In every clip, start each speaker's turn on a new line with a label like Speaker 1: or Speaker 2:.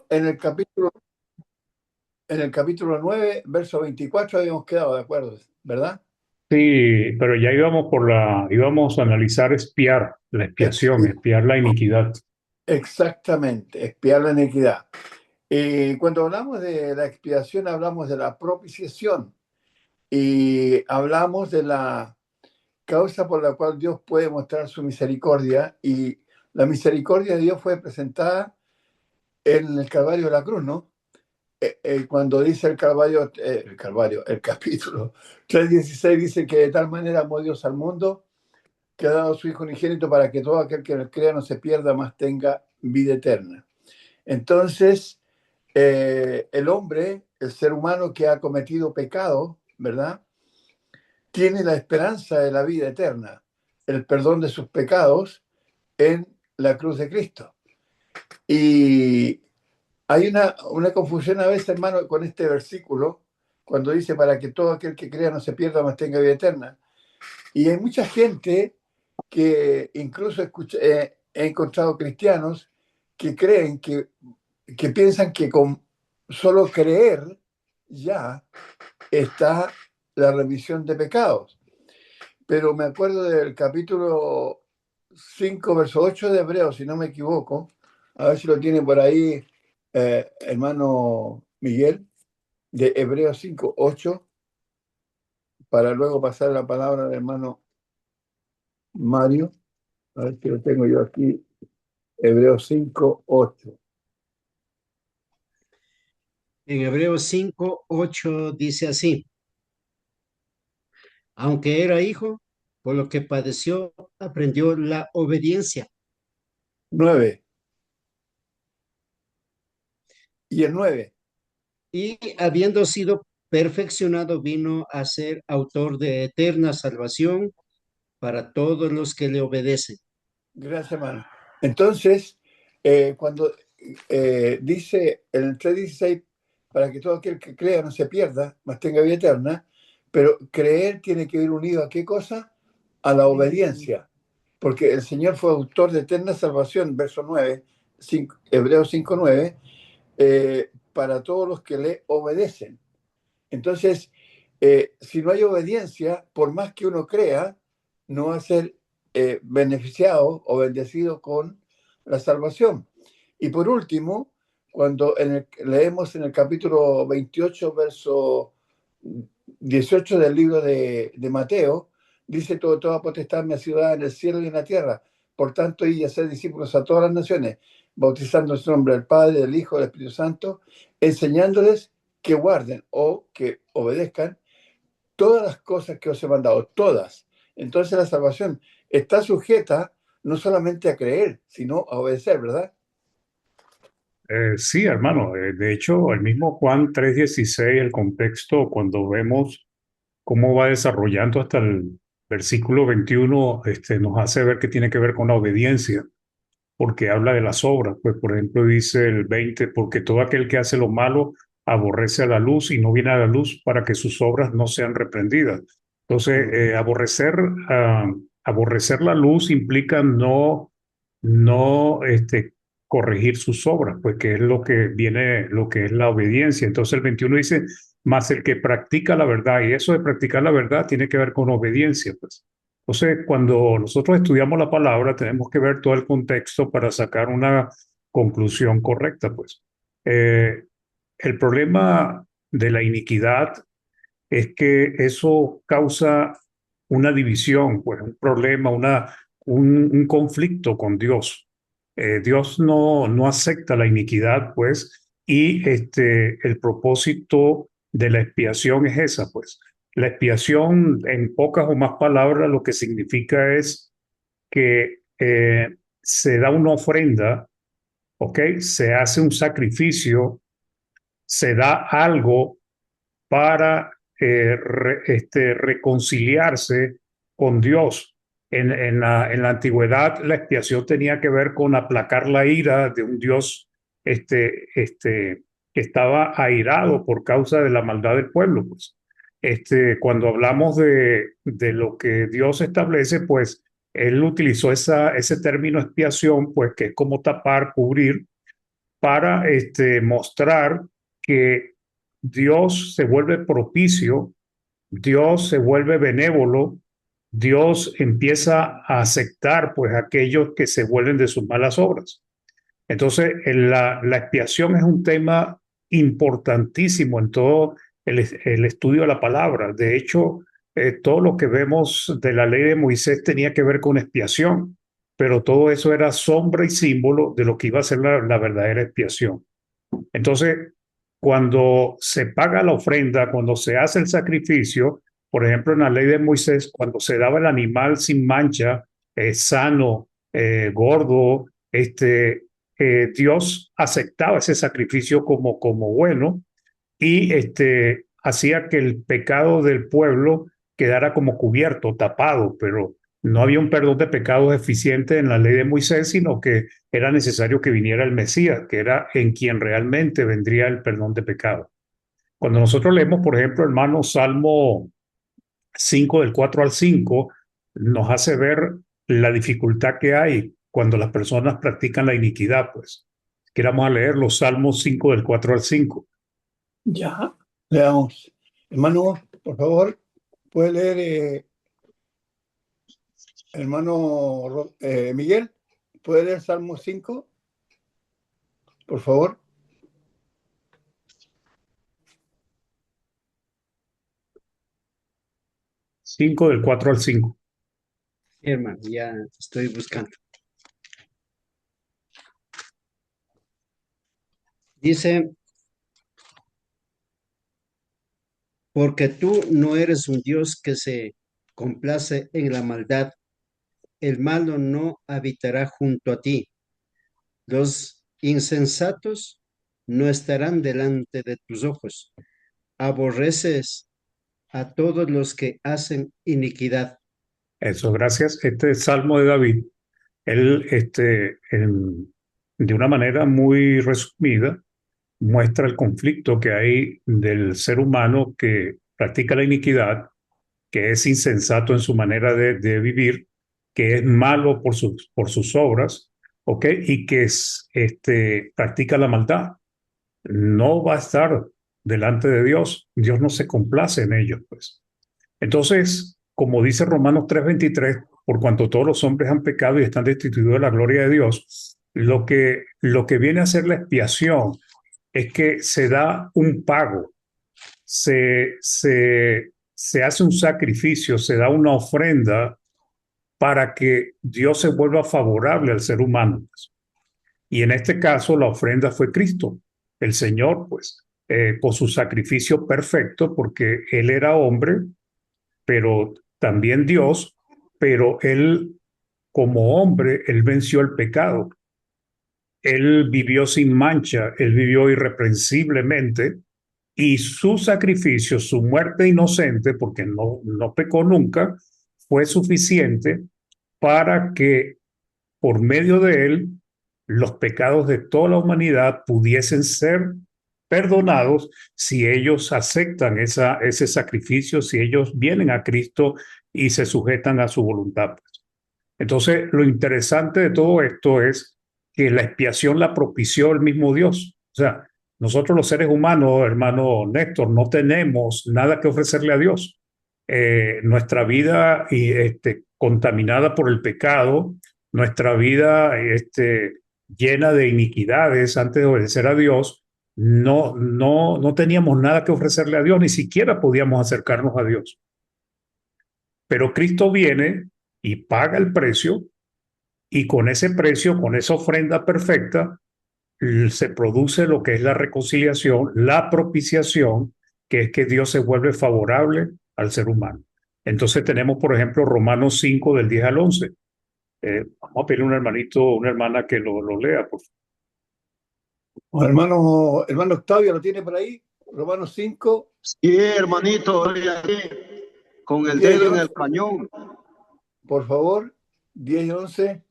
Speaker 1: en el capítulo 9 verso 24 habíamos quedado de acuerdo, ¿verdad?
Speaker 2: Sí, pero ya íbamos a analizar espiar, la expiación,
Speaker 1: Ex-
Speaker 2: espiar la iniquidad.
Speaker 1: Exactamente, expiar la iniquidad. Cuando hablamos de la expiación, hablamos de la propiciación y hablamos de la causa por la cual Dios puede mostrar su misericordia, y la misericordia de Dios fue presentada en el Calvario de la cruz, ¿no? Cuando dice el capítulo 3:16 dice que de tal manera amó Dios al mundo que ha dado a su Hijo unigénito para que todo aquel que en él crea no se pierda, más tenga vida eterna. Entonces, el hombre, el ser humano que ha cometido pecado, ¿verdad? Tiene la esperanza de la vida eterna, el perdón de sus pecados en la cruz de Cristo. Y hay una confusión a veces, hermano, con este versículo, cuando dice para que todo aquel que crea no se pierda, mas tenga vida eterna. Y hay mucha gente que incluso he encontrado cristianos que creen que piensan que con solo creer ya está la remisión de pecados. Pero me acuerdo del capítulo 5 verso 8 de Hebreos, si no me equivoco. A ver si lo tiene por ahí, hermano Miguel, de Hebreos 5:8, para luego pasar la palabra al hermano Mario. A ver si lo tengo yo aquí, Hebreos 5:8.
Speaker 3: En Hebreos 5:8 dice así: aunque era hijo, por lo que padeció, aprendió la obediencia.
Speaker 1: 9. Y el 9.
Speaker 3: Y habiendo sido perfeccionado, vino a ser autor de eterna salvación para todos los que le obedecen.
Speaker 1: Gracias, hermano. Entonces, cuando dice en el 3:16, para que todo aquel que crea no se pierda, mas tenga vida eterna, pero creer tiene que ir unido ¿a qué cosa? A la obediencia, porque el Señor fue autor de eterna salvación, verso 9, Hebreos 5:9, para todos los que le obedecen. Entonces, si no hay obediencia, por más que uno crea, no va a ser beneficiado o bendecido con la salvación. Y por último, cuando leemos en el capítulo 28, verso 18 del libro de Mateo, dice: toda potestad me ha sido dada en el cielo y en la tierra. Por tanto, y a ser discípulos a todas las naciones, bautizando en su nombre del Padre, del Hijo, del Espíritu Santo, enseñándoles que guarden o que obedezcan todas las cosas que os he mandado, todas. Entonces la salvación está sujeta no solamente a creer, sino a obedecer, ¿verdad?
Speaker 2: Sí, hermano. De hecho, el mismo Juan 3:16, el contexto, cuando vemos cómo va desarrollando hasta el versículo 21, nos hace ver que tiene que ver con la obediencia, porque habla de las obras. Pues, por ejemplo, dice el 20, porque todo aquel que hace lo malo aborrece a la luz y no viene a la luz para que sus obras no sean reprendidas. Entonces, aborrecer la luz implica no corregir sus obras, pues que es lo que viene, lo que es la obediencia. Entonces el 21 dice, más el que practica la verdad, y eso de practicar la verdad tiene que ver con obediencia, pues. Entonces, cuando nosotros estudiamos la palabra, tenemos que ver todo el contexto para sacar una conclusión correcta, pues. Eh, el problema de la iniquidad es que eso causa una división, pues un problema, un conflicto con Dios. Dios no acepta la iniquidad, pues, y el propósito de la expiación es esa, pues. La expiación, en pocas o más palabras, lo que significa es que se da una ofrenda, ¿ok? Se hace un sacrificio, se da algo para reconciliarse con Dios. En la antigüedad, la expiación tenía que ver con aplacar la ira de un Dios que estaba airado por causa de la maldad del pueblo. Pues. Cuando hablamos de lo que Dios establece, pues él utilizó ese término expiación, pues que es como tapar, cubrir, para mostrar que Dios se vuelve propicio, Dios se vuelve benévolo, Dios empieza a aceptar pues aquellos que se vuelven de sus malas obras. Entonces, la expiación es un tema importantísimo en todo el estudio de la palabra. De hecho, todo lo que vemos de la ley de Moisés tenía que ver con expiación, pero todo eso era sombra y símbolo de lo que iba a ser la verdadera expiación. Entonces, cuando se paga la ofrenda, cuando se hace el sacrificio, por ejemplo, en la ley de Moisés, cuando se daba el animal sin mancha, sano, gordo, Dios aceptaba ese sacrificio como bueno y hacía que el pecado del pueblo quedara como cubierto, tapado, pero no había un perdón de pecados eficiente en la ley de Moisés, sino que era necesario que viniera el Mesías, que era en quien realmente vendría el perdón de pecados. Cuando nosotros leemos, por ejemplo, hermano, Salmo 5 del 4 al 5, nos hace ver la dificultad que hay cuando las personas practican la iniquidad, pues. Queramos a leer los Salmos 5 del 4 al 5.
Speaker 1: Ya, leamos. Hermano, por favor, puede leer, hermano Miguel, puede leer Salmo 5, por favor.
Speaker 2: 5 del 4 al 5.
Speaker 3: Hermano, ya estoy buscando. Dice, porque tú no eres un Dios que se complace en la maldad, el malo no habitará junto a ti. Los insensatos no estarán delante de tus ojos. Aborreces a todos los que hacen iniquidad.
Speaker 2: Eso, gracias. Este Salmo de David, él, de una manera muy resumida, muestra el conflicto que hay del ser humano que practica la iniquidad, que es insensato en su manera de vivir, que es malo por sus obras, ¿ok? Y que practica la maldad. No va a estar delante de Dios. Dios no se complace en ellos, pues. Entonces, como dice Romanos 3:23, por cuanto todos los hombres han pecado y están destituidos de la gloria de Dios, lo que viene a ser la expiación es que se da un pago, se hace un sacrificio, se da una ofrenda para que Dios se vuelva favorable al ser humano. Y en este caso la ofrenda fue Cristo, el Señor, pues, por su sacrificio perfecto, porque Él era hombre, pero también Dios, pero Él como hombre, Él venció el pecado. Él vivió sin mancha, Él vivió irreprensiblemente y su sacrificio, su muerte inocente, porque no pecó nunca, fue suficiente para que por medio de él los pecados de toda la humanidad pudiesen ser perdonados si ellos aceptan ese sacrificio, si ellos vienen a Cristo y se sujetan a su voluntad. Entonces, lo interesante de todo esto es que la expiación la propició el mismo Dios. O sea, nosotros los seres humanos, hermano Néstor, no tenemos nada que ofrecerle a Dios. Nuestra vida contaminada por el pecado, nuestra vida llena de iniquidades antes de obedecer a Dios, no teníamos nada que ofrecerle a Dios, ni siquiera podíamos acercarnos a Dios. Pero Cristo viene y paga el precio y con ese precio, con esa ofrenda perfecta, se produce lo que es la reconciliación, la propiciación, que es que Dios se vuelve favorable al ser humano. Entonces tenemos, por ejemplo, Romanos 5 del 10 al 11. Vamos a pedirle a un hermanito o una hermana que lo lea, por favor.
Speaker 1: Hermano Octavio, ¿lo tiene por ahí? Romanos 5.
Speaker 4: Sí, hermanito, estoy aquí con el
Speaker 1: 10 y
Speaker 4: dedo en
Speaker 1: 11,
Speaker 4: el cañón.
Speaker 1: por favor, 10 y 11,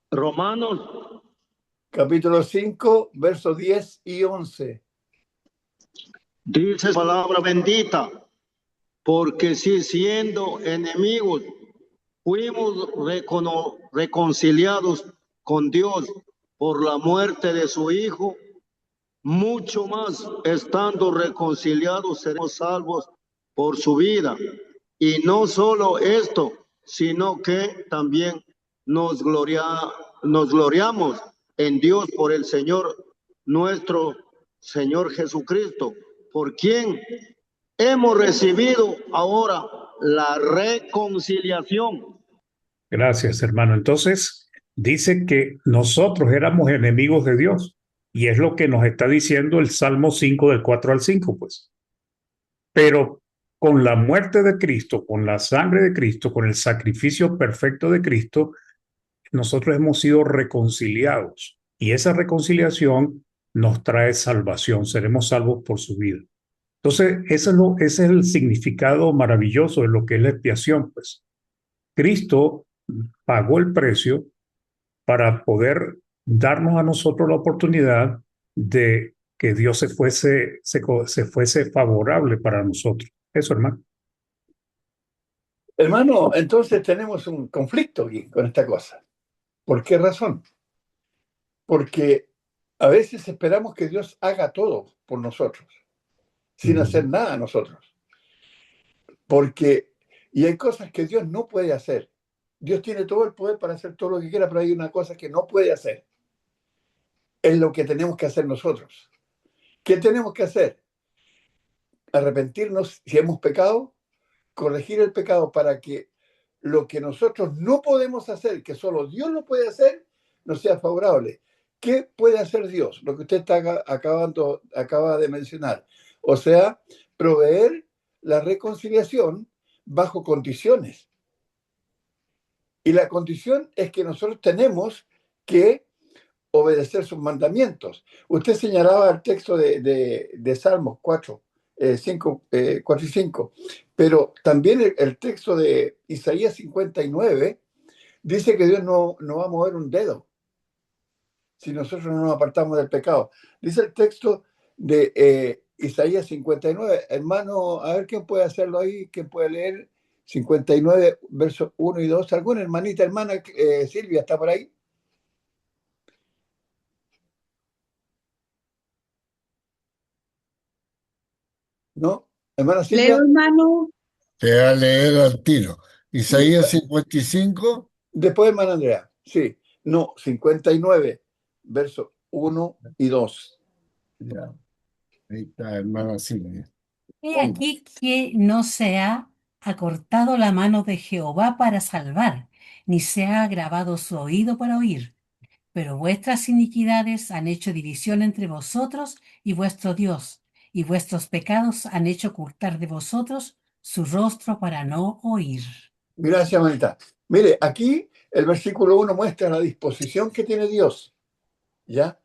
Speaker 4: Romanos,
Speaker 1: capítulo 5, versos 10 y 11.
Speaker 4: dice palabra bendita, porque si siendo enemigos fuimos reconciliados con Dios por la muerte de su Hijo, mucho más, estando reconciliados, seremos salvos por su vida. Y no solo esto, sino que también nos gloriamos en Dios por el Señor, nuestro Señor Jesucristo, por quien hemos recibido ahora la reconciliación.
Speaker 2: Gracias, hermano. Entonces, dice que nosotros éramos enemigos de Dios. Y es lo que nos está diciendo el Salmo 5 del 4 al 5, pues. Pero con la muerte de Cristo, con la sangre de Cristo, con el sacrificio perfecto de Cristo, nosotros hemos sido reconciliados. Y esa reconciliación nos trae salvación. Seremos salvos por su vida. Entonces, ese es el significado maravilloso de lo que es la expiación, pues. Cristo pagó el precio para poder darnos a nosotros la oportunidad de que Dios se fuese favorable para nosotros. Eso, hermano.
Speaker 1: Hermano, entonces tenemos un conflicto aquí con esta cosa. ¿Por qué razón? Porque a veces esperamos que Dios haga todo por nosotros, sin hacer nada nosotros. Y hay cosas que Dios no puede hacer. Dios tiene todo el poder para hacer todo lo que quiera, pero hay una cosa que no puede hacer. Es lo que tenemos que hacer nosotros. ¿Qué tenemos que hacer? Arrepentirnos si hemos pecado, corregir el pecado para que lo que nosotros no podemos hacer, que solo Dios lo puede hacer, nos sea favorable. ¿Qué puede hacer Dios? Lo que usted acaba de mencionar. O sea, proveer la reconciliación bajo condiciones. Y la condición es que nosotros tenemos que obedecer sus mandamientos. Usted señalaba el texto de Salmos 4, 4 y 5, pero también el texto de Isaías 59 dice que Dios no va a mover un dedo si nosotros no nos apartamos del pecado. Dice el texto de Isaías 59, hermano, a ver quién puede hacerlo ahí, quién puede leer 59, versos 1 y 2. ¿Alguna hermana, Silvia, está por ahí? ¿No? Hermana Silvia.
Speaker 5: Leo, hermano.
Speaker 6: Te voy a leer al tiro. Isaías 55.
Speaker 1: Después, hermana Andrea. Sí. No, 59, versos 1 y 2.
Speaker 6: Ya. Ahí está, hermana Silvia.
Speaker 5: He aquí que no se ha acortado la mano de Jehová para salvar, ni se ha agravado su oído para oír. Pero vuestras iniquidades han hecho división entre vosotros y vuestro Dios, y vuestros pecados han hecho ocultar de vosotros su rostro para no oír.
Speaker 1: Gracias, manita. Mire, aquí el versículo 1 muestra la disposición que tiene Dios. ¿Ya?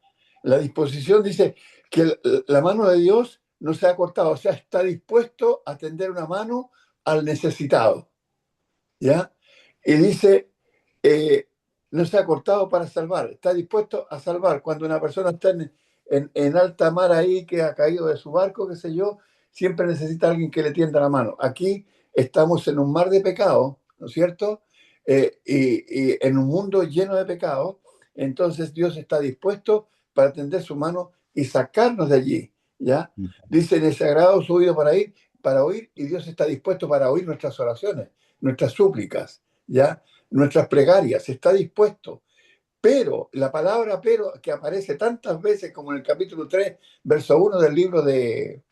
Speaker 1: La disposición dice que la mano de Dios no se ha cortado, o sea, está dispuesto a tender una mano al necesitado. ¿Ya? Y dice, no se ha cortado para salvar, está dispuesto a salvar. Cuando una persona está en alta mar ahí, que ha caído de su barco, qué sé yo, siempre necesita alguien que le tienda la mano. Aquí estamos en un mar de pecado, ¿no es cierto? Y en un mundo lleno de pecado, entonces Dios está dispuesto para tender su mano y sacarnos de allí, ¿ya? Dice, en ese agrado su oído para oír, y Dios está dispuesto para oír nuestras oraciones, nuestras súplicas, ¿ya? Nuestras plegarias, está dispuesto. Pero, la palabra pero, que aparece tantas veces como en el capítulo 3, verso 1 del libro de,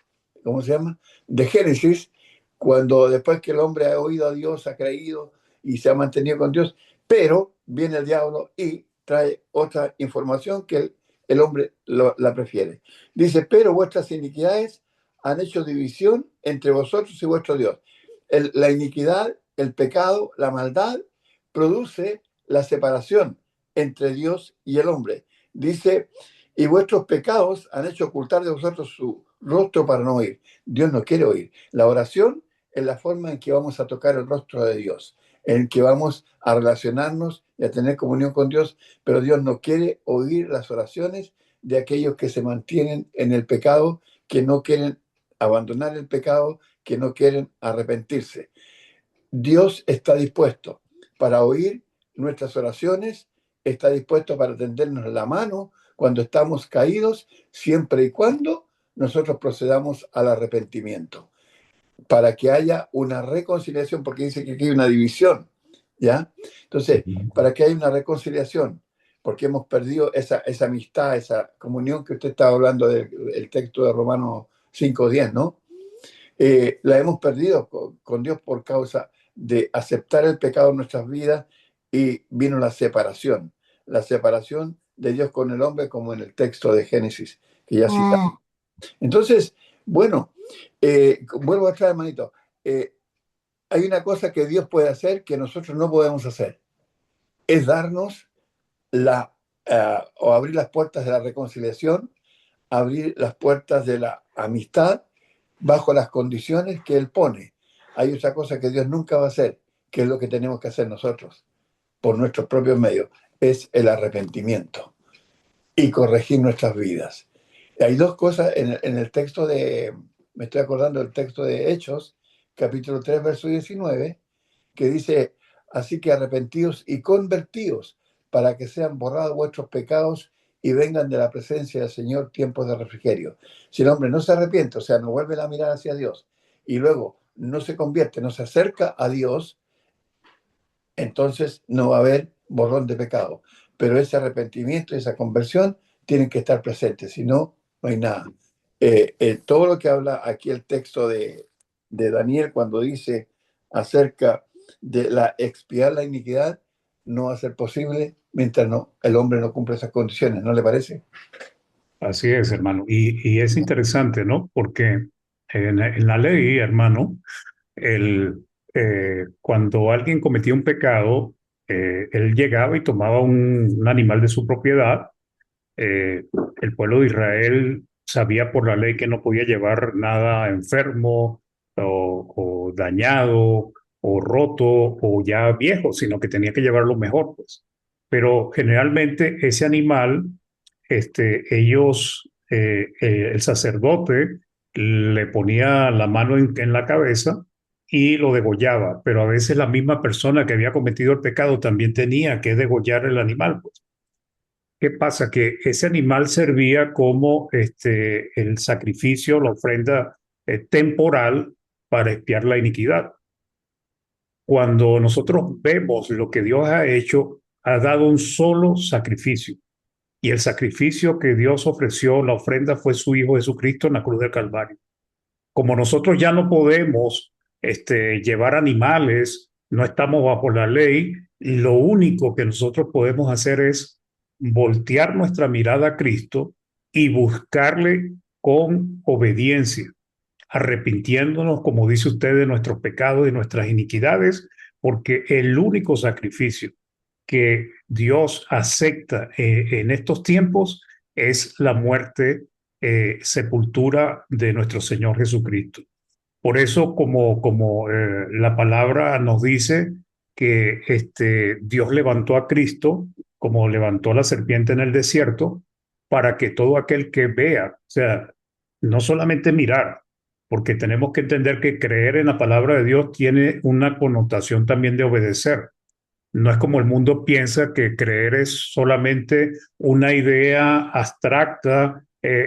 Speaker 1: ¿cómo se llama? De Génesis, cuando después que el hombre ha oído a Dios, ha creído y se ha mantenido con Dios, pero viene el diablo y trae otra información que el hombre la prefiere. Dice, pero vuestras iniquidades han hecho división entre vosotros y vuestro Dios. La iniquidad, el pecado, la maldad produce la separación entre Dios y el hombre. Dice, y vuestros pecados han hecho ocultar de vosotros su rostro para no oír. Dios no quiere oír. La oración es la forma en que vamos a tocar el rostro de Dios, en que vamos a relacionarnos y a tener comunión con Dios, pero Dios no quiere oír las oraciones de aquellos que se mantienen en el pecado, que no quieren abandonar el pecado, que no quieren arrepentirse. Dios está dispuesto para oír nuestras oraciones está dispuesto para tendernos la mano cuando estamos caídos, siempre y cuando nosotros procedamos al arrepentimiento, para que haya una reconciliación, porque dice que aquí hay una división, ¿ya? Entonces, para que haya una reconciliación, porque hemos perdido esa amistad, esa comunión que usted estaba hablando del texto de Romanos 5:10, ¿no? La hemos perdido con Dios por causa de aceptar el pecado en nuestras vidas, y vino la separación de Dios con el hombre, como en el texto de Génesis que ya citamos. Entonces, bueno, vuelvo atrás, hermanito. Hay una cosa que Dios puede hacer que nosotros no podemos hacer, es darnos o abrir las puertas de la reconciliación, abrir las puertas de la amistad bajo las condiciones que Él pone. Hay otra cosa que Dios nunca va a hacer, que es lo que tenemos que hacer nosotros por nuestros propios medios, es el arrepentimiento y corregir nuestras vidas. Hay dos cosas en el texto me estoy acordando del texto de Hechos, capítulo 3, verso 19, que dice: así que arrepentidos y convertidos, para que sean borrados vuestros pecados y vengan de la presencia del Señor tiempos de refrigerio. Si el hombre no se arrepiente, o sea, no vuelve la mirada hacia Dios, y luego no se convierte, no se acerca a Dios, entonces no va a haber borrón de pecado. Pero ese arrepentimiento y esa conversión tienen que estar presentes, si no, no hay nada. Todo lo que habla aquí el texto de Daniel, cuando dice acerca de expiar la iniquidad, no va a ser posible mientras el hombre no cumple esas condiciones, ¿no le parece?
Speaker 2: Así es, hermano. Y es interesante, ¿no? Porque en la ley, hermano, cuando alguien cometía un pecado, él llegaba y tomaba un animal de su propiedad. eh, el pueblo de Israel sabía por la ley que no podía llevar nada enfermo o dañado o roto o ya viejo, sino que tenía que llevarlo mejor, pues. Pero generalmente ese animal, el sacerdote le ponía la mano en la cabeza y lo degollaba, pero a veces la misma persona que había cometido el pecado también tenía que degollar el animal, pues. ¿Qué pasa? Que ese animal servía como el sacrificio, la ofrenda temporal para expiar la iniquidad. Cuando nosotros vemos lo que Dios ha hecho, ha dado un solo sacrificio. Y el sacrificio que Dios ofreció, la ofrenda, fue su Hijo Jesucristo en la cruz del Calvario. Como nosotros ya no podemos llevar animales, no estamos bajo la ley, lo único que nosotros podemos hacer es voltear nuestra mirada a Cristo y buscarle con obediencia, arrepintiéndonos, como dice usted, de nuestros pecados y nuestras iniquidades, porque el único sacrificio que Dios acepta en estos tiempos es la muerte, sepultura de nuestro Señor Jesucristo. Por eso, como la palabra nos dice que Dios levantó a Cristo, como levantó la serpiente en el desierto, para que todo aquel que vea, o sea, no solamente mirar, porque tenemos que entender que creer en la palabra de Dios tiene una connotación también de obedecer. No es como el mundo piensa, que creer es solamente una idea abstracta,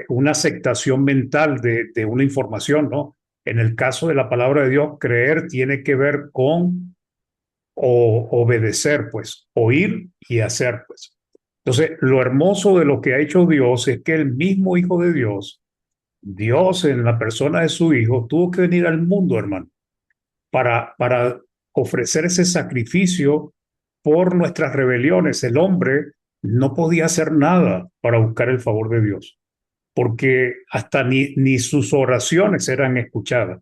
Speaker 2: una aceptación mental de una información, ¿no? En el caso de la palabra de Dios, creer tiene que ver con obedecer, pues, oír y hacer, pues. Entonces, lo hermoso de lo que ha hecho Dios es que el mismo Hijo de Dios, Dios en la persona de su Hijo, tuvo que venir al mundo, hermano, para ofrecer ese sacrificio por nuestras rebeliones. El hombre no podía hacer nada para buscar el favor de Dios, porque hasta ni sus oraciones eran escuchadas,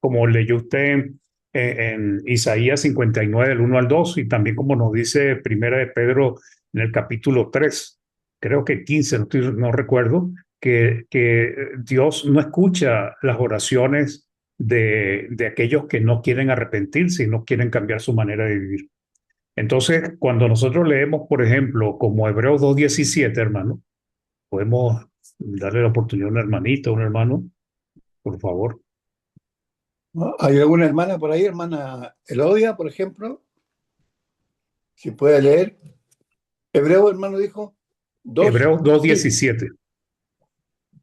Speaker 2: como leyó usted en Isaías 59, del 1 al 2, y también como nos dice Primera de Pedro en el capítulo 3, creo que 15, no recuerdo, que Dios no escucha las oraciones de aquellos que no quieren arrepentirse y no quieren cambiar su manera de vivir. Entonces, cuando nosotros leemos, por ejemplo, como Hebreos 2:17, hermano, podemos darle la oportunidad a un hermanito, a un hermano, por favor.
Speaker 1: ¿No? ¿Hay alguna hermana por ahí, hermana Elodia, por ejemplo? Si puede leer. Hebreo, hermano, dijo 2.
Speaker 2: Hebreos
Speaker 7: Sí,
Speaker 2: 2:17.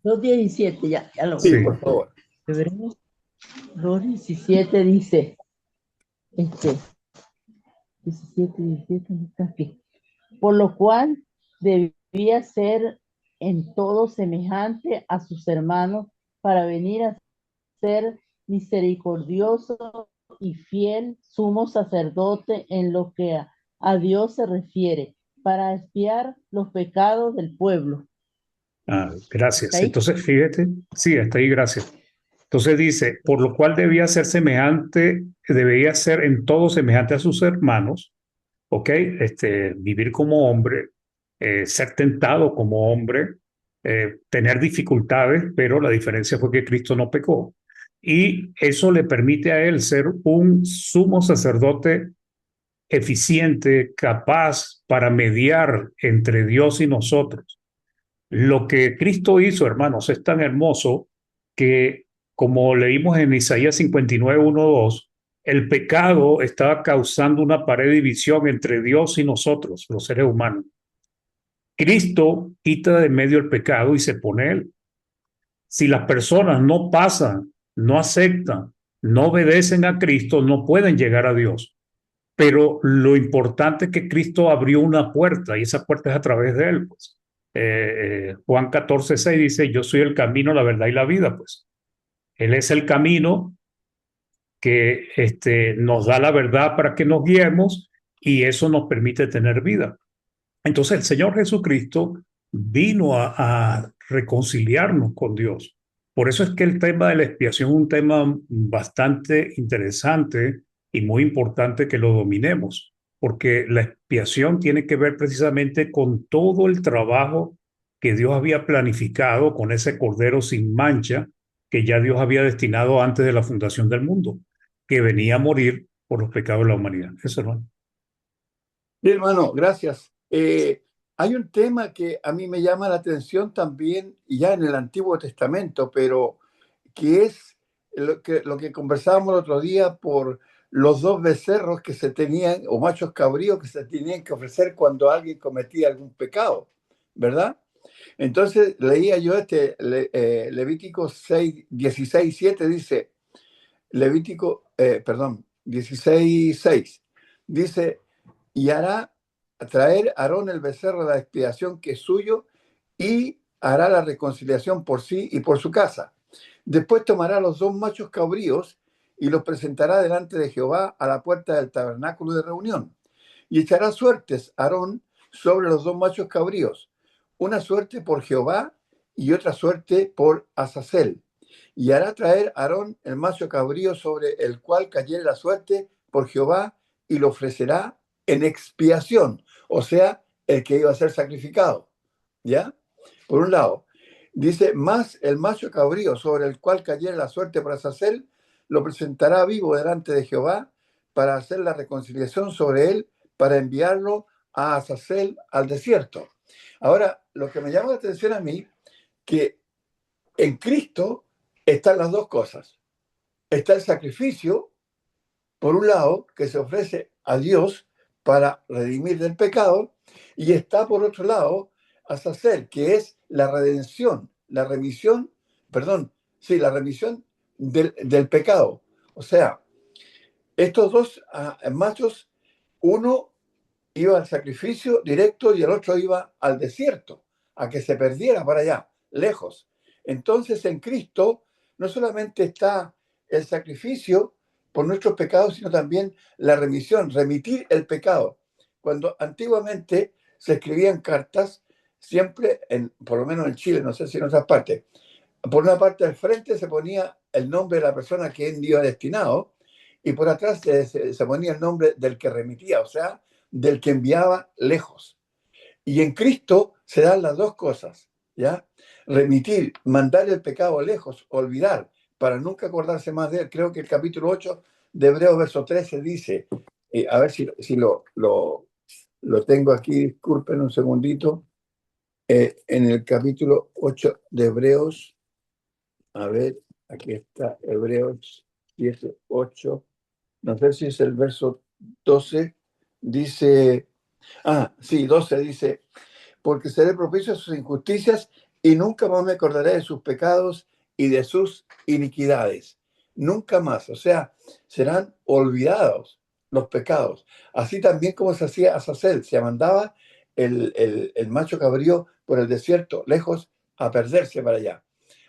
Speaker 7: 2:17, ya lo
Speaker 1: Sí,
Speaker 2: Sí.
Speaker 1: por favor.
Speaker 7: Hebreos 2:17 dice, 17, ¿dónde está aquí? Por lo cual debía ser en todo semejante a sus hermanos para venir a ser misericordioso y fiel sumo sacerdote en lo que a Dios se refiere, para expiar los pecados del pueblo. ¿Está
Speaker 2: Gracias.
Speaker 7: ahí?
Speaker 2: Entonces, fíjate, sí, está ahí, gracias. Entonces dice, por lo cual debía ser en todo semejante a sus hermanos, ¿ok? Vivir como hombre, ser tentado como hombre, tener dificultades, pero la diferencia fue que Cristo no pecó. Y eso le permite a él ser un sumo sacerdote eficiente, capaz para mediar entre Dios y nosotros. Lo que Cristo hizo, hermanos, es tan hermoso que, como leímos en Isaías 59:1-2, el pecado estaba causando una pared de división entre Dios y nosotros, los seres humanos. Cristo quita de medio el pecado y se pone él. Si las personas no pasan, no aceptan, no obedecen a Cristo, no pueden llegar a Dios. Pero lo importante es que Cristo abrió una puerta y esa puerta es a través de él, pues. Juan 14:6 dice, yo soy el camino, la verdad y la vida, pues. Él es el camino que nos da la verdad para que nos guiemos y eso nos permite tener vida. Entonces el Señor Jesucristo vino a reconciliarnos con Dios. Por eso es que el tema de la expiación es un tema bastante interesante y muy importante que lo dominemos, porque la expiación tiene que ver precisamente con todo el trabajo que Dios había planificado con ese cordero sin mancha que ya Dios había destinado antes de la fundación del mundo, que venía a morir por los pecados de la humanidad. Eso, hermano.
Speaker 1: Sí, hermano, gracias. Hay un tema que a mí me llama la atención también, ya en el Antiguo Testamento, pero que es lo que conversábamos el otro día por los 2 becerros que se tenían, o machos cabríos que se tenían que ofrecer cuando alguien cometía algún pecado, ¿verdad? Entonces leía yo Levítico 16:7 dice, perdón, 16:6 dice, y hará traer Aarón el becerro de la expiación que es suyo y hará la reconciliación por sí y por su casa. Después tomará los 2 machos cabríos y los presentará delante de Jehová a la puerta del tabernáculo de reunión. Y echará suertes Aarón sobre los 2 machos cabríos, una suerte por Jehová y otra suerte por Azazel. Y hará traer Aarón el macho cabrío sobre el cual cayere la suerte por Jehová y lo ofrecerá en expiación, o sea, el que iba a ser sacrificado. ¿Ya? Por un lado, dice, más el macho cabrío sobre el cual cayere la suerte por Azazel, lo presentará vivo delante de Jehová para hacer la reconciliación sobre él, para enviarlo a Azazel al desierto. Ahora, lo que me llama la atención a mí, que en Cristo están las dos cosas. Está el sacrificio, por un lado, que se ofrece a Dios para redimir del pecado, y está, por otro lado, Azazel, que es la redención, la remisión del pecado. O sea, estos dos machos, uno iba al sacrificio directo y el otro iba al desierto, a que se perdiera para allá, lejos. Entonces en Cristo no solamente está el sacrificio por nuestros pecados, sino también la remisión, remitir el pecado. Cuando antiguamente se escribían cartas, siempre, por lo menos en Chile, no sé si en otras partes, por una parte del frente se ponía el nombre de la persona que iba destinado y por atrás se ponía el nombre del que remitía, o sea, del que enviaba lejos. Y en Cristo se dan las dos cosas, ¿ya? Remitir, mandar el pecado lejos, olvidar, para nunca acordarse más de él. Creo que el capítulo 8 de Hebreos, verso 13 dice, a ver si lo tengo aquí, disculpen un segundito, en el capítulo 8 de Hebreos, a ver, aquí está, Hebreos 18, no sé si es el verso 12, dice, Sí, 12 dice, porque seré propicio a sus injusticias y nunca más me acordaré de sus pecados y de sus iniquidades. Nunca más, o sea, serán olvidados los pecados. Así también como se hacía Azazel, se mandaba el macho cabrío por el desierto, lejos, a perderse para allá.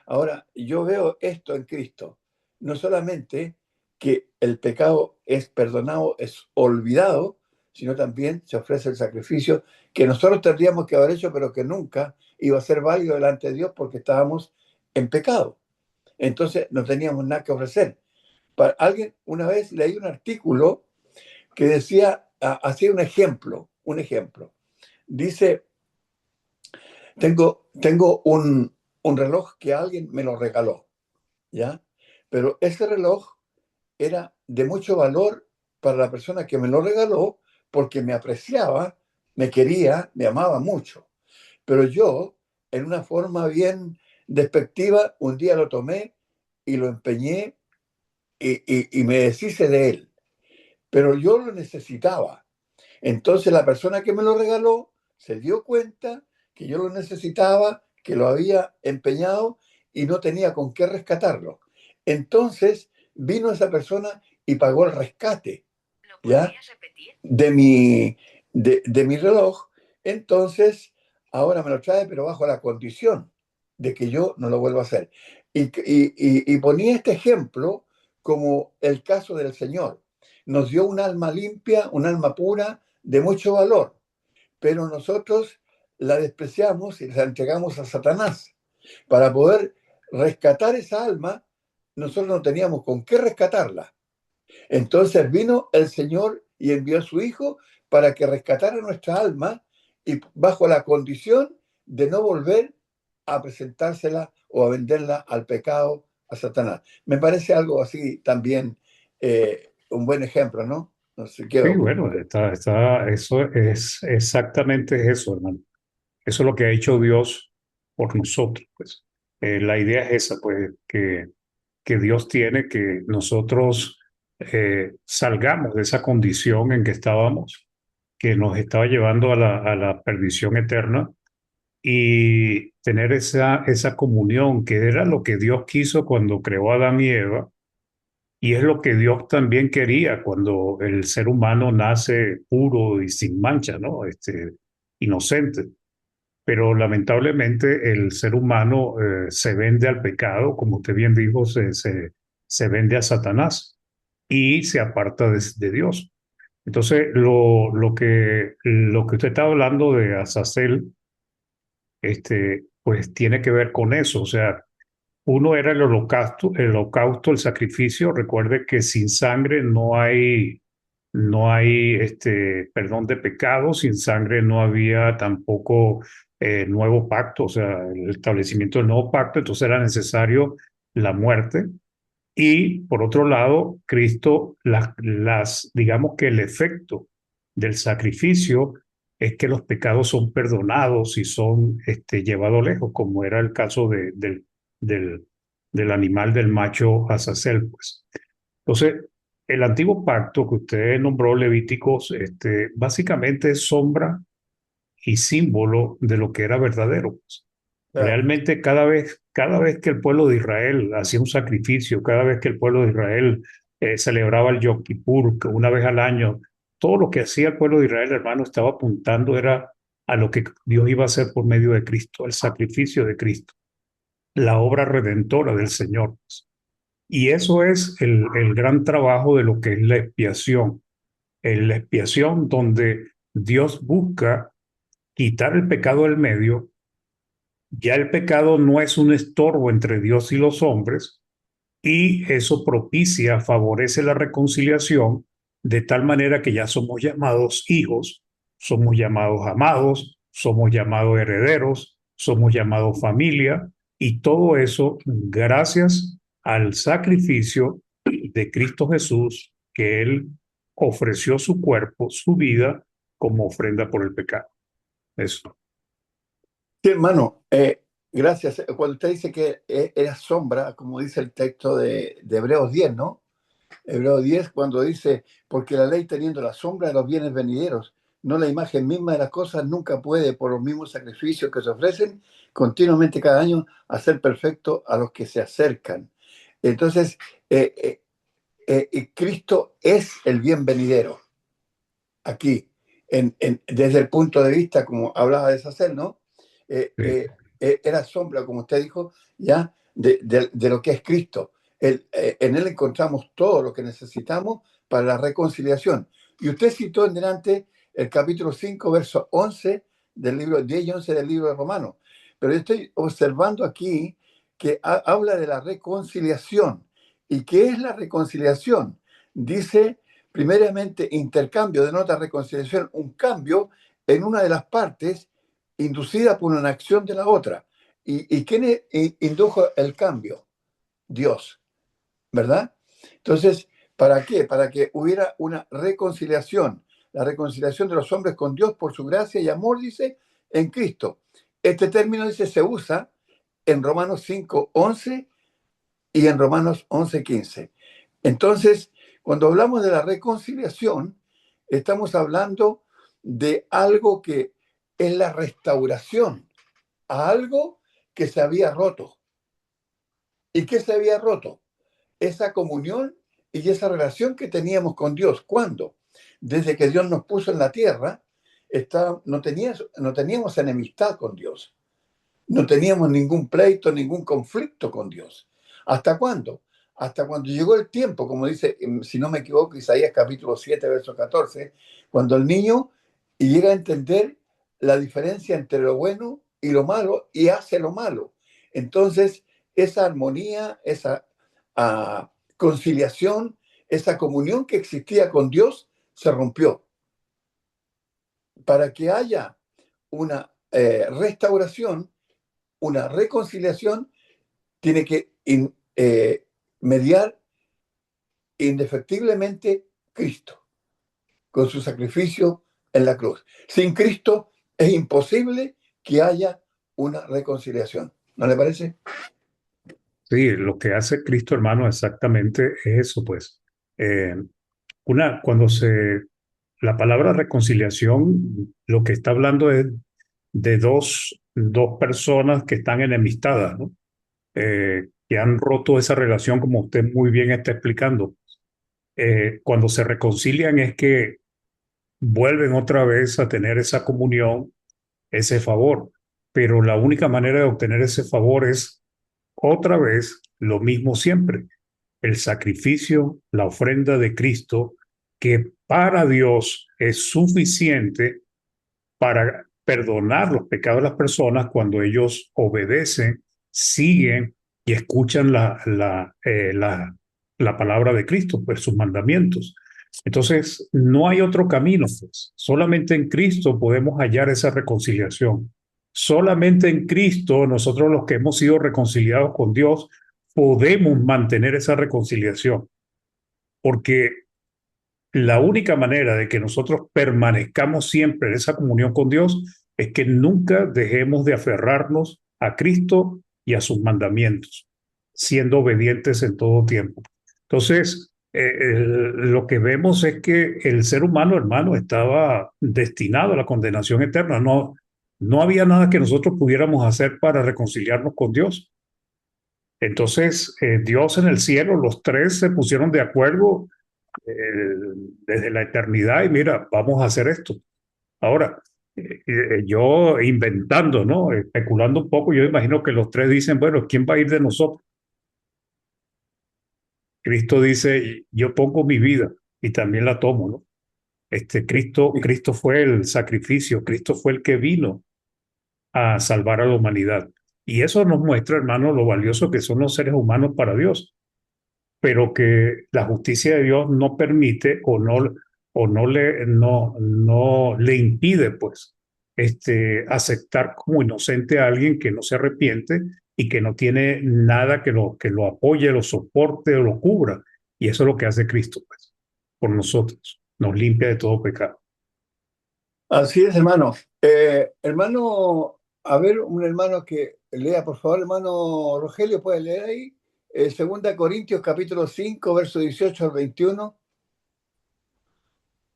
Speaker 1: Ahora, yo veo esto en Cristo, no solamente que el pecado es perdonado, es olvidado, sino también se ofrece el sacrificio que nosotros tendríamos que haber hecho, pero que nunca iba a ser válido delante de Dios porque estábamos en pecado. Entonces no teníamos nada que ofrecer. Para alguien, una vez leí un artículo que decía, hacía un ejemplo. Dice, tengo un reloj que alguien me lo regaló, ¿ya? Pero ese reloj era de mucho valor para la persona que me lo regaló porque me apreciaba, me quería, me amaba mucho. Pero yo, en una forma bien despectiva, un día lo tomé y lo empeñé y me deshice de él. Pero yo lo necesitaba. Entonces la persona que me lo regaló se dio cuenta que yo lo necesitaba, que lo había empeñado y no tenía con qué rescatarlo. Entonces vino esa persona y pagó el rescate, ¿ya? De mi reloj. Entonces ahora me lo trae, pero bajo la condición de que yo no lo vuelva a hacer. Y ponía este ejemplo como el caso del Señor. Nos dio un alma limpia, un alma pura, de mucho valor, pero nosotros la despreciamos y la entregamos a Satanás. Para poder rescatar esa alma, nosotros no teníamos con qué rescatarla. Entonces vino el Señor y envió a su Hijo para que rescatara nuestra alma y bajo la condición de no volver a presentársela o a venderla al pecado, a Satanás. Me parece algo así también un buen ejemplo, ¿no? No sé qué.
Speaker 2: Sí, bueno, eso es exactamente eso, hermano. Eso es lo que ha hecho Dios por nosotros, pues. La idea es esa, pues, que Dios tiene que nosotros salgamos de esa condición en que estábamos, que nos estaba llevando a la perdición eterna, y tener esa comunión, que era lo que Dios quiso cuando creó a Adán y Eva, y es lo que Dios también quería cuando el ser humano nace puro y sin mancha, ¿no? Inocente. Pero lamentablemente el ser humano se vende al pecado, como usted bien dijo, se vende a Satanás y se aparta de Dios. Entonces, lo que usted está hablando de Azazel, pues tiene que ver con eso. O sea, uno era el holocausto, el sacrificio. Recuerde que sin sangre no hay perdón de pecados, sin sangre no había tampoco nuevo pacto, o sea, el establecimiento del nuevo pacto, entonces era necesario la muerte. Y por otro lado, Cristo, digamos que el efecto del sacrificio es que los pecados son perdonados y son llevados lejos, como era el caso del, del animal del macho Azazel, pues. Entonces, el antiguo pacto que usted nombró, Levíticos, básicamente es sombra y símbolo de lo que era verdadero, pues.
Speaker 1: Claro.
Speaker 2: Realmente cada vez que el pueblo de Israel hacía un sacrificio, cada vez que el pueblo de Israel celebraba el Yom Kippur, que una vez al año, todo lo que hacía el pueblo de Israel, hermano, estaba apuntando era a lo que Dios iba a hacer por medio de Cristo, el sacrificio de Cristo, la obra redentora del Señor, pues. Y eso es el gran trabajo de lo que es la expiación. En la expiación donde Dios busca quitar el pecado del medio. Ya el pecado no es un estorbo entre Dios y los hombres, y eso propicia, favorece la reconciliación, de tal manera que ya somos llamados hijos, somos llamados amados, somos llamados herederos, somos llamados familia, y todo eso gracias al sacrificio de Cristo Jesús, que Él ofreció su cuerpo, su vida, como ofrenda por el pecado. Eso.
Speaker 1: Sí, hermano, gracias. Cuando usted dice que era sombra, como dice el texto de Hebreos 10, ¿no? Hebreos 10, cuando dice, porque la ley teniendo la sombra de los bienes venideros, no la imagen misma de las cosas, nunca puede, por los mismos sacrificios que se ofrecen continuamente cada año, hacer perfecto a los que se acercan. Entonces, Cristo es el bien venidero aquí, desde el punto de vista, como hablaba de Sacel, ¿no?
Speaker 2: Sí.
Speaker 1: Era sombra, como usted dijo, ya, de lo que es Cristo. En él encontramos todo lo que necesitamos para la reconciliación. Y usted citó en delante el capítulo 5, verso 11 del libro, 10 y 11 del libro de Romanos. Pero yo estoy observando aquí que habla de la reconciliación. ¿Y qué es la reconciliación? Dice, primeramente, intercambio, denota reconciliación, un cambio en una de las partes inducida por una acción de la otra. ¿Y quién indujo el cambio? Dios, ¿verdad? Entonces, ¿para qué? Para que hubiera una reconciliación, la reconciliación de los hombres con Dios por su gracia y amor, dice, en Cristo. Este término, dice, se usa en Romanos 5:11 y en Romanos 11:15. Entonces, cuando hablamos de la reconciliación, estamos hablando de algo que es la restauración a algo que se había roto. ¿Y qué se había roto? Esa comunión y esa relación que teníamos con Dios. ¿Cuándo? Desde que Dios nos puso en la tierra, no teníamos enemistad con Dios. No teníamos ningún pleito, ningún conflicto con Dios. ¿Hasta cuándo? Hasta cuando llegó el tiempo, como dice, si no me equivoco, Isaías capítulo 7, verso 14, cuando el niño llega a entender la diferencia entre lo bueno y lo malo y hace lo malo. Entonces, esa armonía, esa conciliación, esa comunión que existía con Dios se rompió. Para que haya una restauración, una reconciliación, tiene que mediar indefectiblemente Cristo, con su sacrificio en la cruz. Sin Cristo es imposible que haya una reconciliación. ¿No le parece?
Speaker 2: Sí, lo que hace Cristo, hermano, exactamente es eso, pues. Eh, cuando la palabra reconciliación, lo que está hablando es de dos personas que están enemistadas, ¿no? Que han roto esa relación, como usted muy bien está explicando. Cuando se reconcilian es que vuelven otra vez a tener esa comunión, ese favor. Pero la única manera de obtener ese favor es otra vez lo mismo siempre, el sacrificio, la ofrenda de Cristo, que para Dios es suficiente para perdonar los pecados de las personas cuando ellos obedecen, siguen y escuchan la palabra de Cristo, pues sus mandamientos. Entonces, no hay otro camino, pues. Solamente en Cristo podemos hallar esa reconciliación. Solamente en Cristo, nosotros los que hemos sido reconciliados con Dios, podemos mantener esa reconciliación. Porque la única manera de que nosotros permanezcamos siempre en esa comunión con Dios es que nunca dejemos de aferrarnos a Cristo y a sus mandamientos, siendo obedientes en todo tiempo. Entonces, lo que vemos es que el ser humano, hermano, estaba destinado a la condenación eterna. No había nada que nosotros pudiéramos hacer para reconciliarnos con Dios. Entonces, Dios en el cielo, los tres se pusieron de acuerdo desde la eternidad y mira, vamos a hacer esto. Ahora, yo inventando, ¿no? Especulando un poco, yo imagino que los tres dicen, bueno, ¿quién va a ir de nosotros? Cristo dice, yo pongo mi vida y también la tomo, ¿no? Cristo fue el sacrificio, Cristo fue el que vino a salvar a la humanidad. Y eso nos muestra, hermano, lo valioso que son los seres humanos para Dios, pero que la justicia de Dios no permite no le impide, pues, aceptar como inocente a alguien que no se arrepiente y que no tiene nada que lo apoye, lo soporte o lo cubra. Y eso es lo que hace Cristo, pues, por nosotros. Nos limpia de todo pecado.
Speaker 1: Así es, hermano. Hermano, a ver, un hermano que lea, por favor, hermano Rogelio, ¿puede leer ahí? 2 Corintios capítulo 5, verso 18 al 21.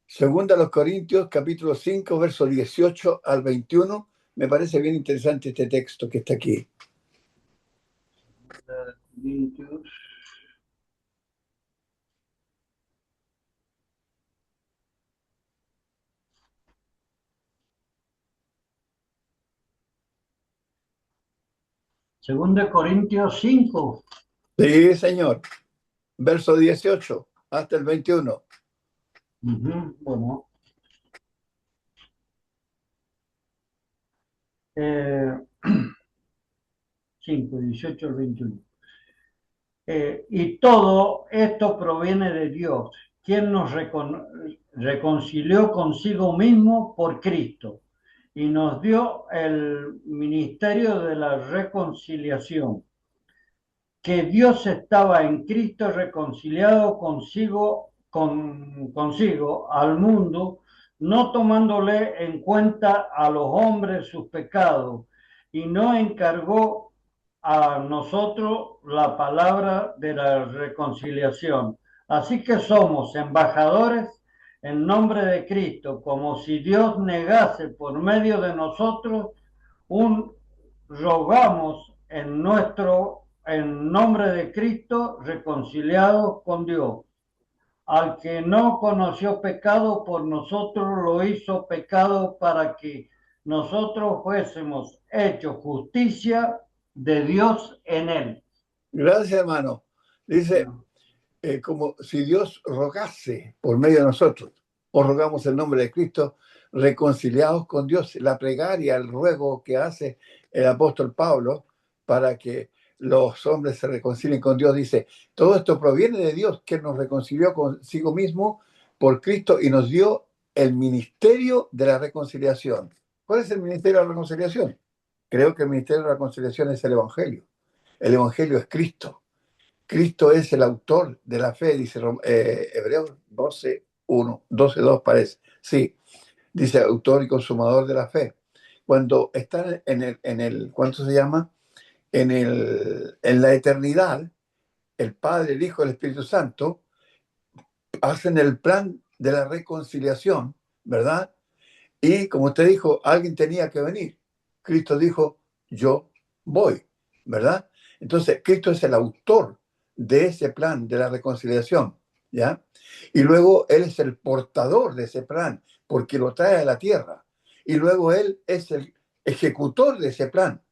Speaker 1: Segunda a los Corintios, capítulo 5, versos 18 al 21. Me parece bien interesante este texto que está aquí.
Speaker 8: Segunda de Corintios 5.
Speaker 1: Sí, señor. Verso 18 hasta el 21.
Speaker 8: Bueno. 5, 18 al 21. Y todo esto proviene de Dios, quien nos reconcilió consigo mismo por Cristo y nos dio el ministerio de la reconciliación, que Dios estaba en Cristo reconciliado consigo al mundo, no tomándole en cuenta a los hombres sus pecados, y no encargó a nosotros la palabra de la reconciliación. Así que somos embajadores en nombre de Cristo, como si Dios negase por medio de nosotros rogamos en nombre de Cristo, reconciliados con Dios. Al que no conoció pecado, por nosotros lo hizo pecado para que nosotros fuésemos hechos justicia de Dios en él.
Speaker 1: Gracias, hermano. Dice, como si Dios rogase por medio de nosotros, o rogamos el nombre de Cristo, reconciliados con Dios. La plegaria, el ruego que hace el apóstol Pablo para que los hombres se reconcilien con Dios, dice, todo esto proviene de Dios, que nos reconcilió consigo mismo por Cristo y nos dio el ministerio de la reconciliación. ¿Cuál es el ministerio de la reconciliación? Creo que el ministerio de la reconciliación es el Evangelio. El Evangelio es Cristo. Cristo es el autor de la fe, dice Hebreos 12:1, 12:2 parece. Sí, dice autor y consumador de la fe. Cuando están ¿cuánto se llama? En la eternidad, el Padre, el Hijo y el Espíritu Santo hacen el plan de la reconciliación, ¿verdad? Y como usted dijo, alguien tenía que venir. Cristo dijo, yo voy, ¿verdad? Entonces, Cristo es el autor de ese plan de la reconciliación, ¿ya? Y luego Él es el portador de ese plan, porque lo trae a la tierra. Y luego Él es el ejecutor de ese plan.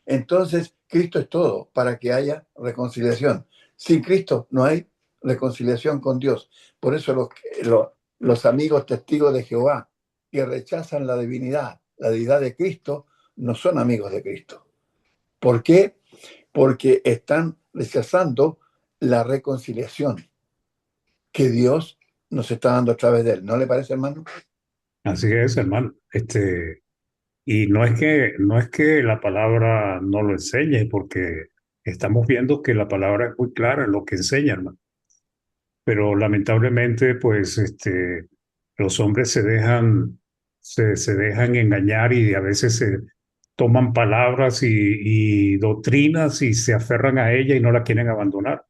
Speaker 1: Entonces, Cristo es todo para que haya reconciliación. Sin Cristo no hay reconciliación con Dios. Por eso los amigos testigos de Jehová que rechazan la deidad de Cristo, no son amigos de Cristo. ¿Por qué? Porque están rechazando la reconciliación que Dios nos está dando a través de él. ¿No le parece, hermano?
Speaker 2: Así es, hermano. Y no es que la palabra no lo enseñe, porque estamos viendo que la palabra es muy clara en lo que enseña, hermano. Pero lamentablemente, pues, los hombres se dejan engañar y a veces se toman palabras y doctrinas y se aferran a ella y no la quieren abandonar.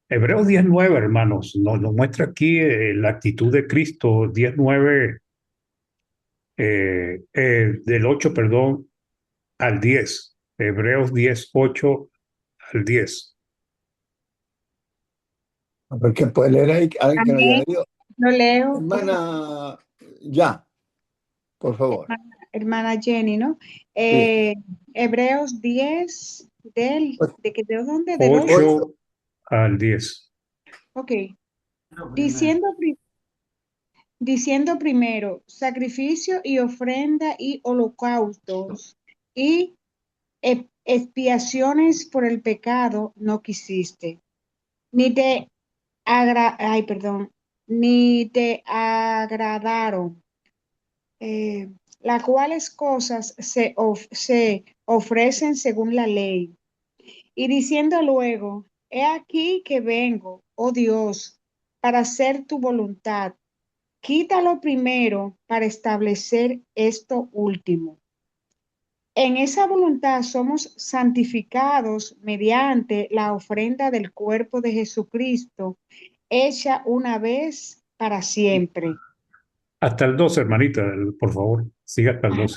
Speaker 2: Hebreos 10:9, hermanos, nos muestra aquí la actitud de Cristo. 10:9, del 8, perdón, al 10. Hebreos 10:8 al 10.
Speaker 1: Porque puede leer ahí alguien que no haya
Speaker 9: Amén.
Speaker 1: leído.
Speaker 9: Lo leo,
Speaker 1: Hermana, ya, por favor.
Speaker 9: hermana Jenny, ¿no?
Speaker 1: Sí.
Speaker 9: Hebreos 10, ¿de dónde? Del 8.
Speaker 2: 8 al 10.
Speaker 9: Ok. Diciendo primero, sacrificio y ofrenda y holocaustos y expiaciones por el pecado no quisiste, ni te agradaron, las cuales cosas se ofrecen según la ley. Y diciendo luego, he aquí que vengo, oh Dios, para hacer tu voluntad. Quítalo primero para establecer esto último. En esa voluntad somos santificados mediante la ofrenda del cuerpo de Jesucristo, hecha una vez para siempre.
Speaker 2: Hasta el 12, hermanita, por favor, siga hasta el 12.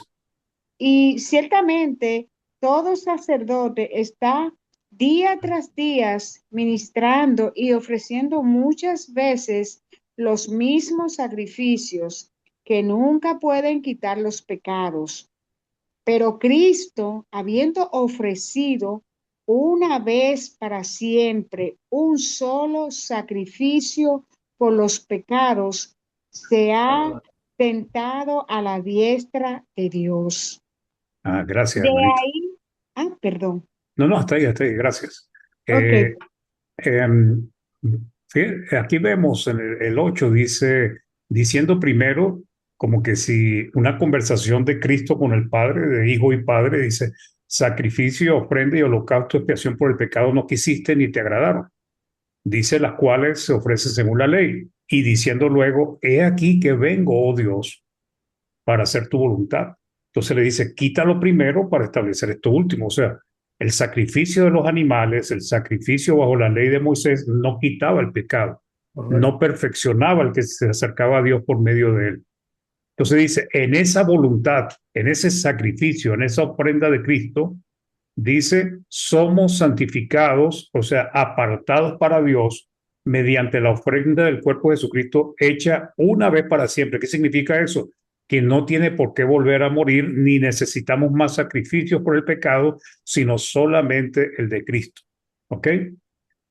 Speaker 9: Y ciertamente todo sacerdote está día tras día ministrando y ofreciendo muchas veces los mismos sacrificios que nunca pueden quitar los pecados. Pero Cristo, habiendo ofrecido una vez para siempre un solo sacrificio por los pecados, se ha sentado a la diestra de Dios.
Speaker 2: Gracias,
Speaker 9: De
Speaker 2: hermanita.
Speaker 9: ahí, perdón.
Speaker 2: No, hasta ahí, gracias.
Speaker 9: Ok.
Speaker 2: Em, Aquí vemos en el 8, diciendo primero, como que si una conversación de Cristo con el Padre, de Hijo y Padre, dice, sacrificio, ofrenda y holocausto, expiación por el pecado no quisiste ni te agradaron. Dice las cuales se ofrecen según la ley. Y diciendo luego, he aquí que vengo, oh Dios, para hacer tu voluntad. Entonces le dice, quítalo primero para establecer esto último. O sea, el sacrificio de los animales, el sacrificio bajo la ley de Moisés no quitaba el pecado, no perfeccionaba al que se acercaba a Dios por medio de él. Entonces dice, en esa voluntad, en ese sacrificio, en esa ofrenda de Cristo, dice, somos santificados, o sea, apartados para Dios mediante la ofrenda del cuerpo de Jesucristo hecha una vez para siempre. ¿Qué significa eso? Que no tiene por qué volver a morir, ni necesitamos más sacrificios por el pecado, sino solamente el de Cristo. ¿Ok?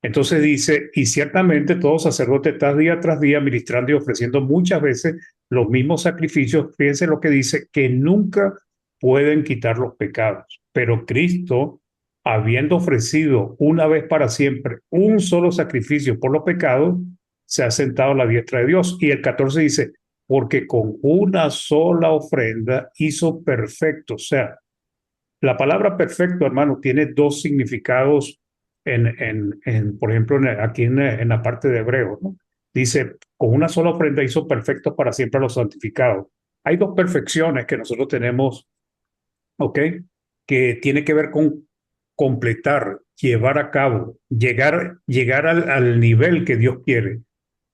Speaker 2: Entonces dice, y ciertamente todo sacerdote está día tras día ministrando y ofreciendo muchas veces los mismos sacrificios. Fíjense lo que dice, que nunca pueden quitar los pecados. Pero Cristo, habiendo ofrecido una vez para siempre un solo sacrificio por los pecados, se ha sentado a la diestra de Dios. Y el 14 dice, porque con una sola ofrenda hizo perfecto. O sea, la palabra perfecto, hermano, tiene dos significados por ejemplo, aquí en la parte de Hebreo, ¿no? Dice, con una sola ofrenda hizo perfectos para siempre a los santificados. Hay dos perfecciones que nosotros tenemos, ¿ok? Que tiene que ver con completar, llevar a cabo, llegar al nivel que Dios quiere.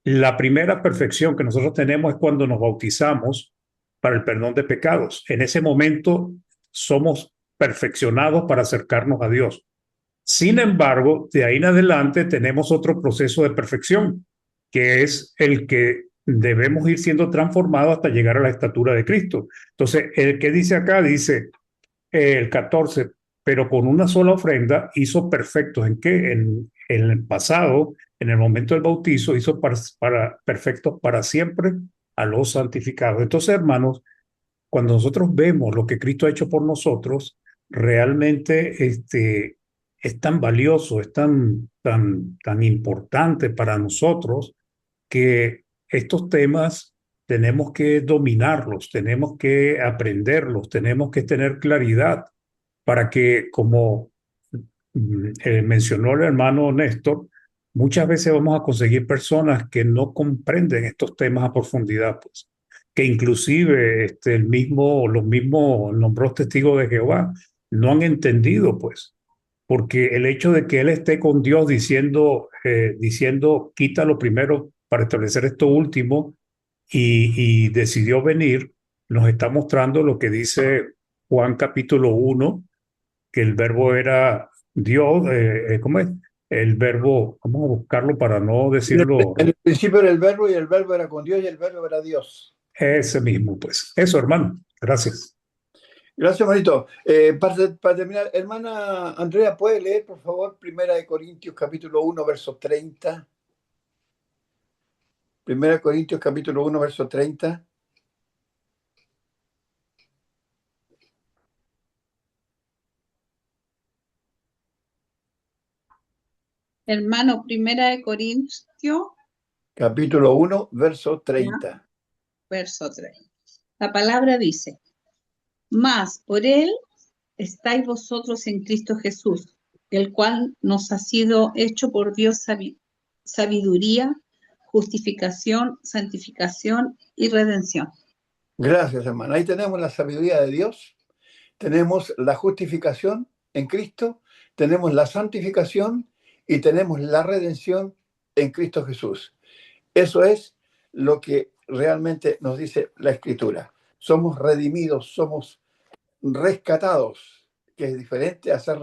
Speaker 2: La primera perfección que nosotros tenemos es cuando nos bautizamos para el perdón de pecados. En ese momento somos perfeccionados para acercarnos a Dios. Sin embargo, de ahí en adelante tenemos otro proceso de perfección, que es el que debemos ir siendo transformados hasta llegar a la estatura de Cristo. Entonces, el que dice acá, dice el 14, pero con una sola ofrenda hizo perfectos. ¿En qué? En el pasado, en el momento del bautizo, hizo para perfectos para siempre a los santificados. Entonces, hermanos, cuando nosotros vemos lo que Cristo ha hecho por nosotros, realmente es tan valioso, es tan importante para nosotros que estos temas tenemos que dominarlos, tenemos que aprenderlos, tenemos que tener claridad para que, como mencionó el hermano Néstor, muchas veces vamos a conseguir personas que no comprenden estos temas a profundidad, pues, que inclusive los mismos nombrados testigos de Jehová no han entendido, pues, porque el hecho de que él esté con Dios diciendo quítalo primero para establecer esto último y decidió venir, nos está mostrando lo que dice Juan capítulo 1, que el verbo era Dios, ¿cómo es? El verbo, vamos a buscarlo para no decirlo,
Speaker 1: En el principio era el verbo y el verbo era con Dios y el verbo era Dios.
Speaker 2: ese mismo, pues. Eso, hermano. Gracias.
Speaker 1: Gracias, hermanito. Para terminar, hermana Andrea, ¿puede leer, por favor, 1 Corintios capítulo 1, verso 30? 1 Corintios capítulo 1, verso 30.
Speaker 10: Hermano, Primera de Corintios,
Speaker 1: Capítulo 1, verso 30.
Speaker 10: verso 3. La palabra dice, mas por él estáis vosotros en Cristo Jesús, el cual nos ha sido hecho por Dios sabiduría, justificación, santificación y redención.
Speaker 1: Gracias, hermano. Ahí tenemos la sabiduría de Dios, tenemos la justificación en Cristo, tenemos la santificación y tenemos la redención en Cristo Jesús. Eso es lo que realmente nos dice la Escritura. Somos redimidos, somos rescatados, que es diferente a ser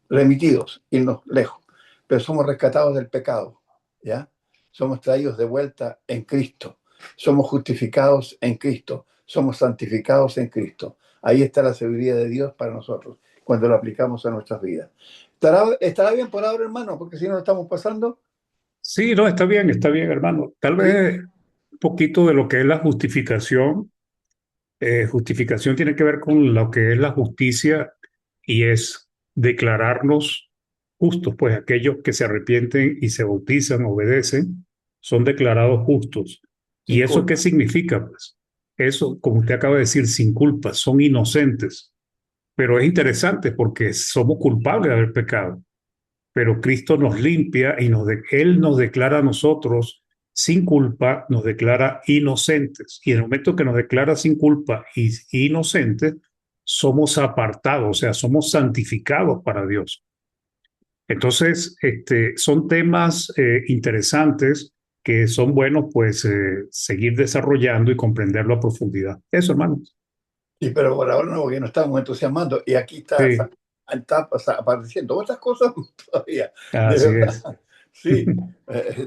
Speaker 1: remitidos, irnos lejos, pero somos rescatados del pecado, ¿ya? Somos traídos de vuelta en Cristo, somos justificados en Cristo, somos santificados en Cristo. Ahí está la sabiduría de Dios para nosotros, cuando lo aplicamos a nuestras vidas. ¿Estará bien por ahora, hermano? Porque si no lo estamos pasando.
Speaker 2: Sí, no, está bien, hermano. Tal vez un poquito de lo que es la justificación. Justificación tiene que ver con lo que es la justicia y es declararnos justos, pues aquellos que se arrepienten y se bautizan, obedecen, son declarados justos. ¿Y
Speaker 1: Sin
Speaker 2: eso qué
Speaker 1: culpa.
Speaker 2: significa? Pues eso, como usted acaba de decir, sin culpa, son inocentes. Pero es interesante porque somos culpables de haber pecado, pero Cristo nos limpia y Él nos declara a nosotros sin culpa, nos declara inocentes. Y en el momento que nos declara sin culpa y inocentes, somos apartados, o sea, somos santificados para Dios. Entonces, son temas interesantes que son buenos, pues, seguir desarrollando y comprenderlo a profundidad. Eso, hermanos.
Speaker 1: Sí, pero por ahora no, porque no estamos entusiasmando. Y aquí
Speaker 2: Sí,
Speaker 1: está apareciendo otras cosas todavía, de
Speaker 2: así es.
Speaker 1: verdad. Sí,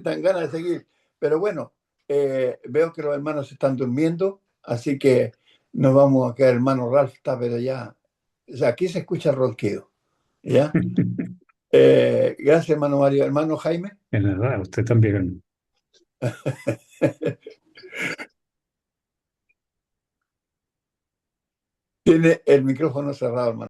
Speaker 1: dan ganas de seguir. Pero bueno, veo que los hermanos están durmiendo, así que nos vamos a quedar. Hermano Ralph está, pero ya. O sea, aquí se escucha el ronquido. ¿Ya? Gracias, hermano Mario. Hermano Jaime.
Speaker 2: Es verdad, usted también.
Speaker 1: Tiene el micrófono cerrado, hermano.